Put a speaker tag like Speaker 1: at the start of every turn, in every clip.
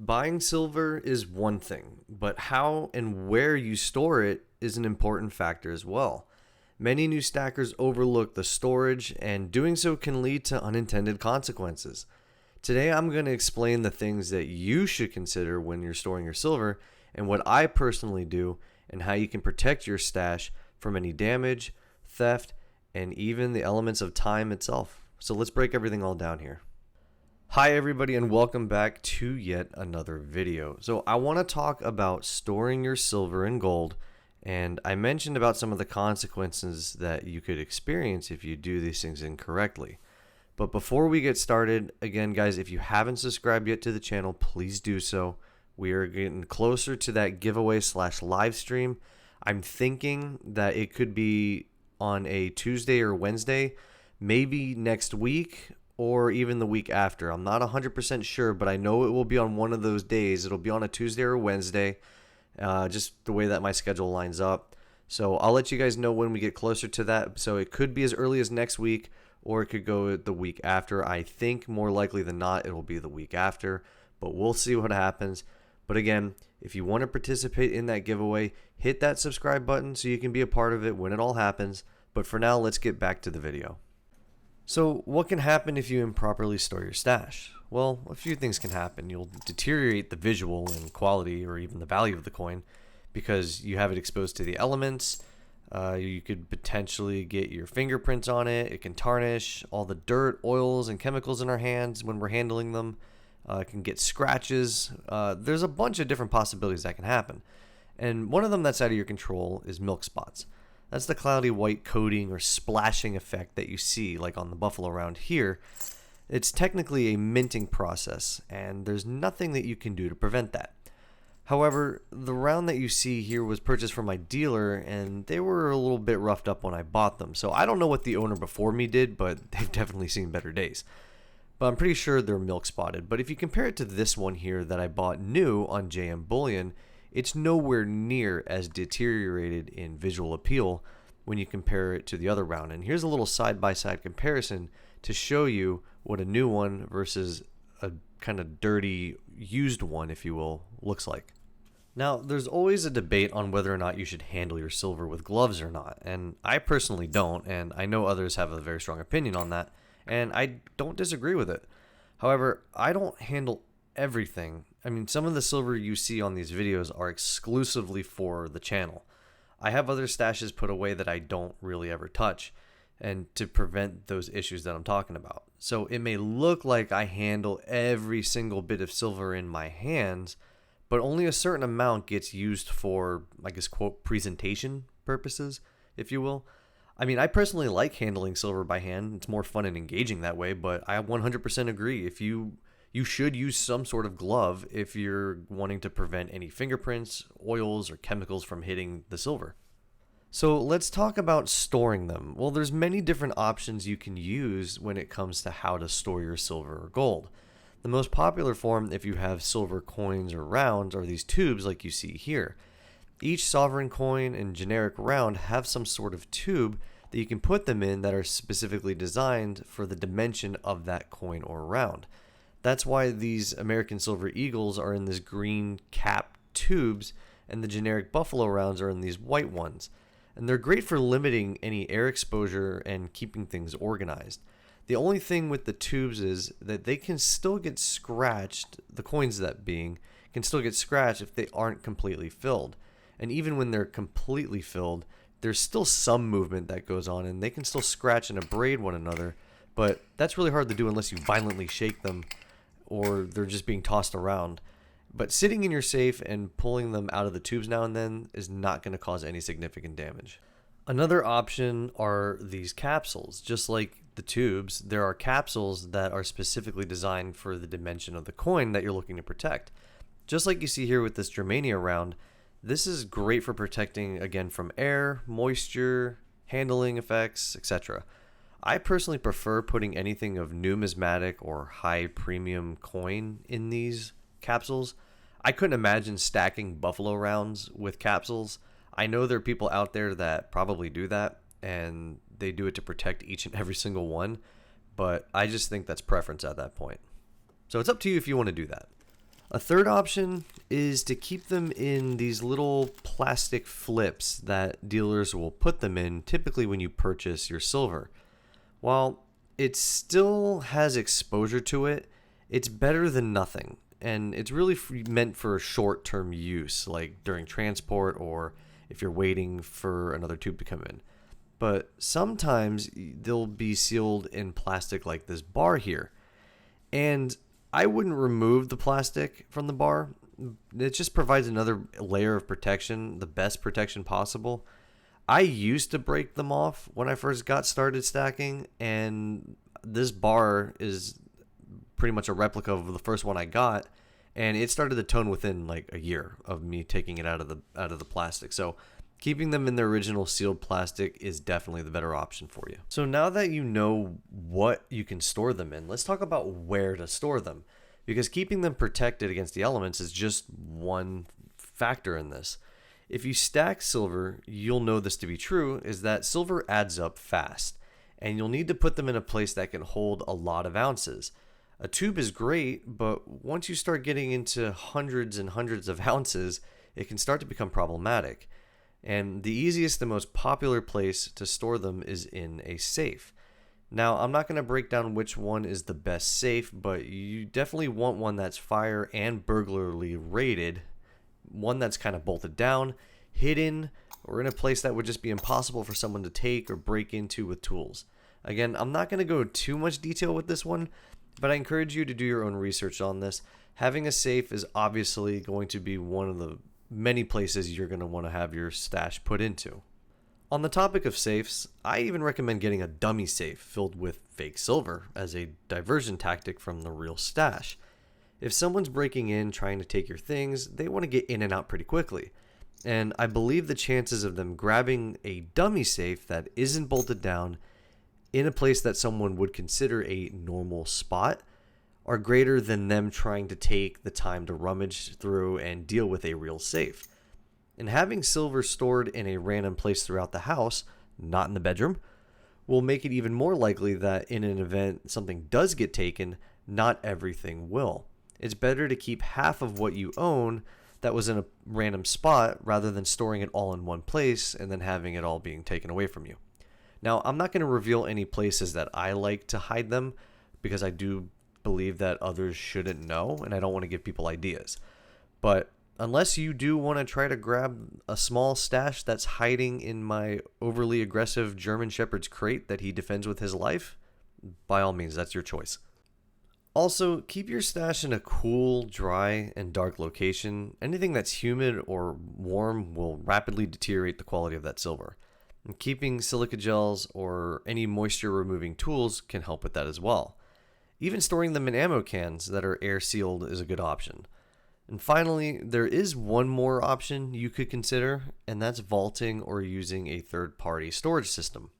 Speaker 1: Buying silver is one thing, but how and where you store it is an important factor as well. Many new stackers overlook the storage, and doing so can lead to unintended consequences. Today, I'm going to explain the things that you should consider when you're storing your silver, and what I personally do, and how you can protect your stash from any damage, theft, and even the elements of time itself. So let's break everything all down here. Hi everybody, and welcome back to yet another video. So I want to talk about storing your silver and gold, and I mentioned about some of the consequences that you could experience if you do these things incorrectly. But before we get started, again guys, if you haven't subscribed yet to the channel, please do so. We are getting closer to that giveaway / live stream. I'm thinking that it could be on a Tuesday or Wednesday, maybe next week, or even the week after. I'm not 100% sure, but I know it will be on one of those days. It'll be on a Tuesday or Wednesday, just the way that my schedule lines up. So I'll let you guys know when we get closer to that. So it could be as early as next week, or it could go the week after. I think more likely than not, it will be the week after, but we'll see what happens. But again, if you want to participate in that giveaway, hit that subscribe button so you can be a part of it when it all happens. But for now, let's get back to the video. So what can happen if you improperly store your stash? Well, a few things can happen. You'll deteriorate the visual and quality or even the value of the coin because you have it exposed to the elements. You could potentially get your fingerprints on it. It can tarnish. All the dirt, oils, and chemicals in our hands when we're handling them can get scratches. There's a bunch of different possibilities that can happen. And one of them that's out of your control is milk spots. That's the cloudy white coating or splashing effect that you see like on the buffalo round here. It's technically a minting process, and there's nothing that you can do to prevent that. However, the round that you see here was purchased from my dealer, and they were a little bit roughed up when I bought them. So I don't know what the owner before me did, but they've definitely seen better days. But I'm pretty sure they're milk spotted. But if you compare it to this one here that I bought new on JM Bullion, it's nowhere near as deteriorated in visual appeal when you compare it to the other round. And here's a little side-by-side comparison to show you what a new one versus a kind of dirty used one, if you will, looks like. Now, there's always a debate on whether or not you should handle your silver with gloves or not. And I personally don't, and I know others have a very strong opinion on that, and I don't disagree with it. However, I don't handle everything. I mean, some of the silver you see on these videos are exclusively for the channel. I have other stashes put away that I don't really ever touch, and to prevent those issues that I'm talking about. So it may look like I handle every single bit of silver in my hands, but only a certain amount gets used for, I guess, quote, presentation purposes, if you will. I mean, I personally like handling silver by hand. It's more fun and engaging that way, but I 100% agree. If you should use some sort of glove if you're wanting to prevent any fingerprints, oils, or chemicals from hitting the silver. So let's talk about storing them. Well, there's many different options you can use when it comes to how to store your silver or gold. The most popular form, if you have silver coins or rounds, are these tubes like you see here. Each sovereign coin and generic round have some sort of tube that you can put them in that are specifically designed for the dimension of that coin or round. That's why these American Silver Eagles are in this green cap tubes and the generic Buffalo rounds are in these white ones. And they're great for limiting any air exposure and keeping things organized. The only thing with the tubes is that they can still get scratched, the coins that being, can still get scratched if they aren't completely filled. And even when they're completely filled, there's still some movement that goes on and they can still scratch and abrade one another. But that's really hard to do unless you violently shake them or they're just being tossed around. But sitting in your safe and pulling them out of the tubes now and then is not going to cause any significant damage. Another option are these capsules. Just like the tubes, there are capsules that are specifically designed for the dimension of the coin that you're looking to protect. Just like you see here with this Germania round, this is great for protecting, again, from air, moisture, handling effects, etc. I personally prefer putting anything of numismatic or high premium coin in these capsules. I couldn't imagine stacking buffalo rounds with capsules. I know there are people out there that probably do that, and they do it to protect each and every single one, but I just think that's preference at that point. So it's up to you if you want to do that. A third option is to keep them in these little plastic flips that dealers will put them in typically when you purchase your silver. While it still has exposure to it, it's better than nothing. And it's really meant for short-term use, like during transport or if you're waiting for another tube to come in. But sometimes they'll be sealed in plastic like this bar here. And I wouldn't remove the plastic from the bar. It just provides another layer of protection, the best protection possible. I used to break them off when I first got started stacking, and this bar is pretty much a replica of the first one I got, and it started to tone within like a year of me taking it out of the plastic. So keeping them in their original sealed plastic is definitely the better option for you. So now that you know what you can store them in, let's talk about where to store them, because keeping them protected against the elements is just one factor in this. If you stack silver, you'll know this to be true, is that silver adds up fast, and you'll need to put them in a place that can hold a lot of ounces. A tube is great, but once you start getting into hundreds and hundreds of ounces, it can start to become problematic. And the easiest and most popular place to store them is in a safe. Now, I'm not going to break down which one is the best safe, but you definitely want one that's fire and burglary rated, one that's kind of bolted down, hidden, or in a place that would just be impossible for someone to take or break into with tools. Again, I'm not going to go too much detail with this one, but I encourage you to do your own research on this. Having a safe is obviously going to be one of the many places you're going to want to have your stash put into. On the topic of safes, I even recommend getting a dummy safe filled with fake silver as a diversion tactic from the real stash. If someone's breaking in trying to take your things, they want to get in and out pretty quickly. And I believe the chances of them grabbing a dummy safe that isn't bolted down in a place that someone would consider a normal spot are greater than them trying to take the time to rummage through and deal with a real safe. And having silver stored in a random place throughout the house, not in the bedroom, will make it even more likely that in an event something does get taken, not everything will. It's better to keep half of what you own that was in a random spot rather than storing it all in one place and then having it all being taken away from you. Now, I'm not going to reveal any places that I like to hide them because I do believe that others shouldn't know, and I don't want to give people ideas. But unless you do want to try to grab a small stash that's hiding in my overly aggressive German Shepherd's crate that he defends with his life, by all means, that's your choice. Also, keep your stash in a cool, dry, and dark location. Anything that's humid or warm will rapidly deteriorate the quality of that silver. And keeping silica gels or any moisture removing tools can help with that as well. Even storing them in ammo cans that are air sealed is a good option. And finally, there is one more option you could consider, and that's vaulting or using a third-party storage system.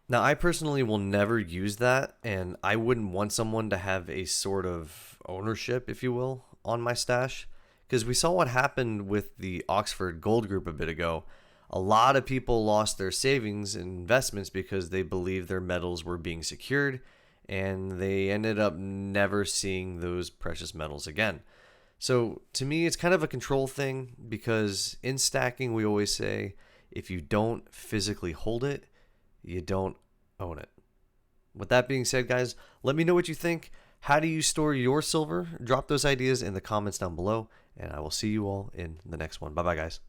Speaker 1: Now, I personally will never use that, and I wouldn't want someone to have a sort of ownership, if you will, on my stash, because we saw what happened with the Oxford Gold Group a bit ago. A lot of people lost their savings and investments because they believed their metals were being secured, and they ended up never seeing those precious metals again. So to me, it's kind of a control thing, because in stacking, we always say, if you don't physically hold it, you don't own it. With that being said, guys, let me know what you think. How do you store your silver? Drop those ideas in the comments down below, and I will see you all in the next one. Bye-bye, guys.